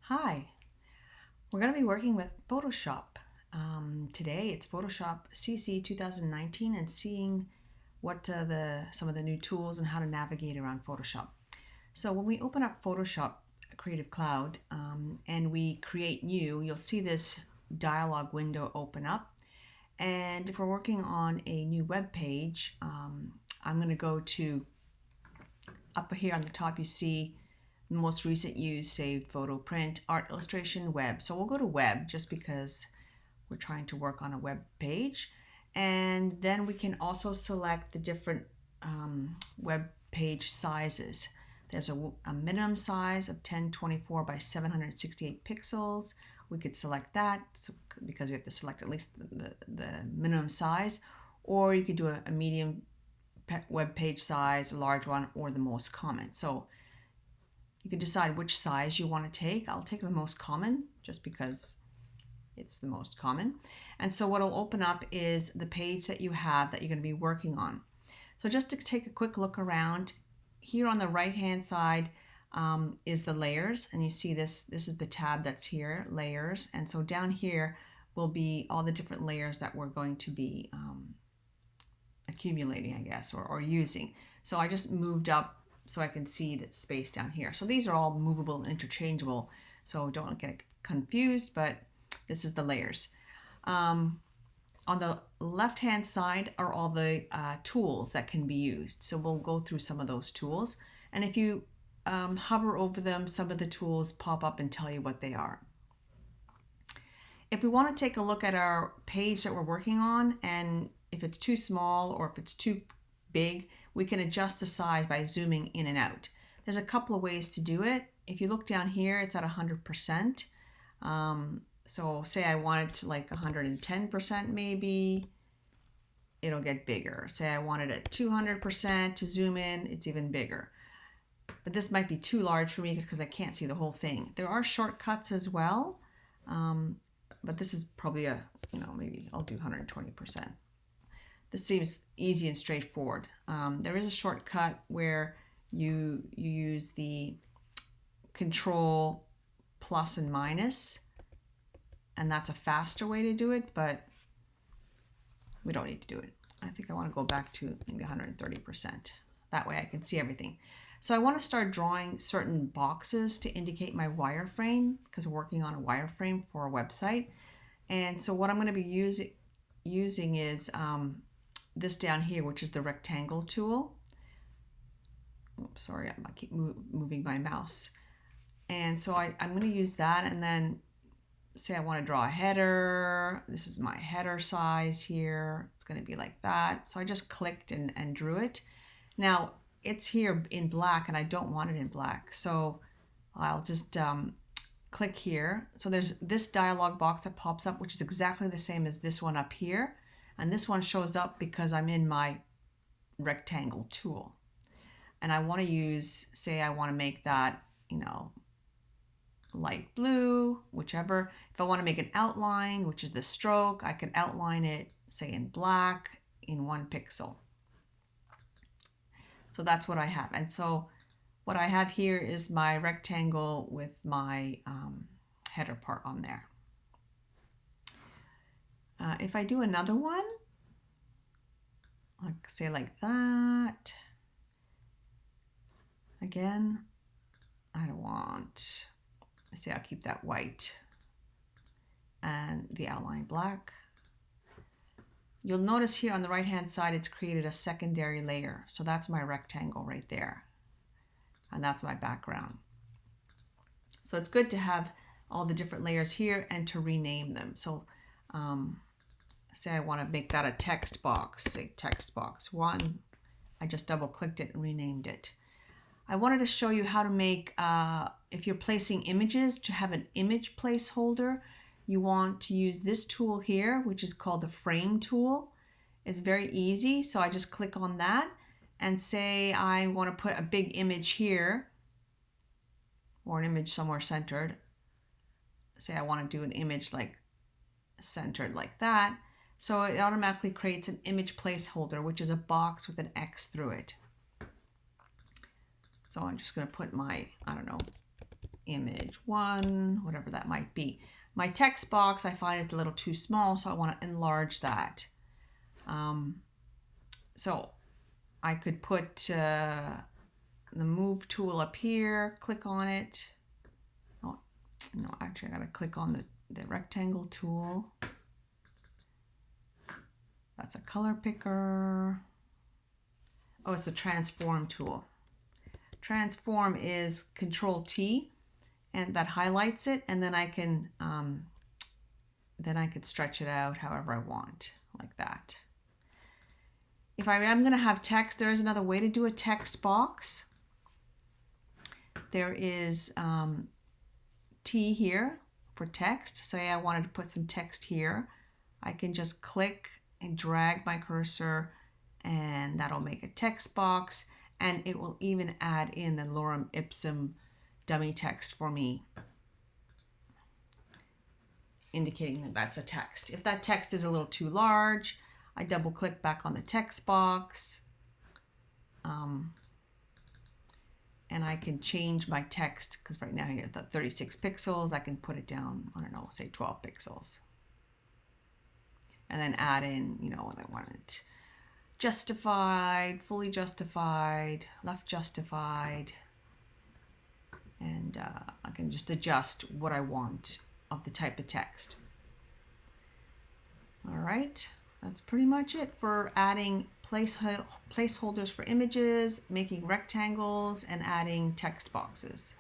Hi, we're going to be working with Photoshop. Today it's Photoshop CC 2019 and seeing what some of the new tools and how to navigate around Photoshop. So when we open up Photoshop Creative Cloud and we create new, you'll see this dialog window open up. And if we're working on a new web page, I'm going to go to up here on the top. You see the most recent use, saved photo, print, art, illustration, web. So we'll go to web just because we're trying to work on a web page. And then we can also select the different web page sizes. There's a minimum size of 1024 by 768 pixels. We could select that because we have to select at least the minimum size, or you could do a medium web page size, a large one, or the most common. So you can decide which size you want to take. I'll take the most common just because it's the most common. And so what will open up is the page that you have that you're going to be working on. So just to take a quick look around, here on the right hand side is the layers, and you see this is the tab that's here, layers. And so down here will be all the different layers that we're going to be accumulating, I guess, or using. So I just moved up so I can see the space down here. So these are all movable and interchangeable, so don't get confused, but this is the layers. On the left hand side are all the tools that can be used. So we'll go through some of those tools, and if you hover over them, some of the tools pop up and tell you what they are. If we want to take a look at our page that we're working on, and if it's too small or if it's too big, we can adjust the size by zooming in and out. There's a couple of ways to do it. If you look down here, it's at 100%. So say I want it to like 110% maybe, it'll get bigger. Say I want it at 200% to zoom in, it's even bigger. But this might be too large for me because I can't see the whole thing. There are shortcuts as well, but this is probably maybe I'll do 120%. This seems easy and straightforward. There is a shortcut where you use the Control plus and minus, and that's a faster way to do it, but we don't need to do it. I think I want to go back to maybe 130%. That way I can see everything. So I want to start drawing certain boxes to indicate my wireframe because we're working on a wireframe for a website. And so what I'm going to be using is this down here, which is the rectangle tool. Oops, sorry, I keep moving my mouse. And so I'm going to use that, and then say I want to draw a header. This is my header size here. It's going to be like that. So I just clicked and drew it. Now it's here in black and I don't want it in black. So I'll just click here. So there's this dialog box that pops up, which is exactly the same as this one up here. And this one shows up because I'm in my rectangle tool. And I want to use, say I want to make that, light blue, whichever. If I want to make an outline, which is the stroke, I can outline it, say in black, in 1 pixel. So that's what I have. And so what I have here is my rectangle with my header part on there. If I do another one, like say like that, again, I don't want, say I'll keep that white and the outline black. You'll notice here on the right hand side it's created a secondary layer. So that's my rectangle right there. And that's my background. So it's good to have all the different layers here and to rename them. So say I want to make that a text box, say text box 1. I just double clicked it and renamed it. I wanted to show you how to make, if you're placing images, to have an image placeholder. You want to use this tool here, which is called the frame tool. It's very easy. So I just click on that and say I want to put a big image here or an image somewhere centered. Say I want to do an image like centered like that. So it automatically creates an image placeholder, which is a box with an X through it. So I'm just going to put my, I don't know, image 1, whatever that might be. My text box, I find it a little too small, so I want to enlarge that. So I could put the move tool up here, click on it. Oh, no, actually I gotta click on the rectangle tool. That's a color picker. Oh, it's the transform tool. Transform is Control T, and that highlights it, and then I can stretch it out however I want, like that. If I am going to have text, there is another way to do a text box. There is T here for text. Say I wanted to put some text here. I can just click and drag my cursor, and that'll make a text box, and it will even add in the lorem ipsum dummy text for me, indicating that that's a text. If that text is a little too large, I double click back on the text box, and I can change my text, because right now here at 36 pixels, I can put it down, I don't know, say 12 pixels. And then add in, you know, what I want it. Justified, fully justified, left justified. And I can just adjust what I want of the type of text. All right, that's pretty much it for adding placeholders for images, making rectangles, and adding text boxes.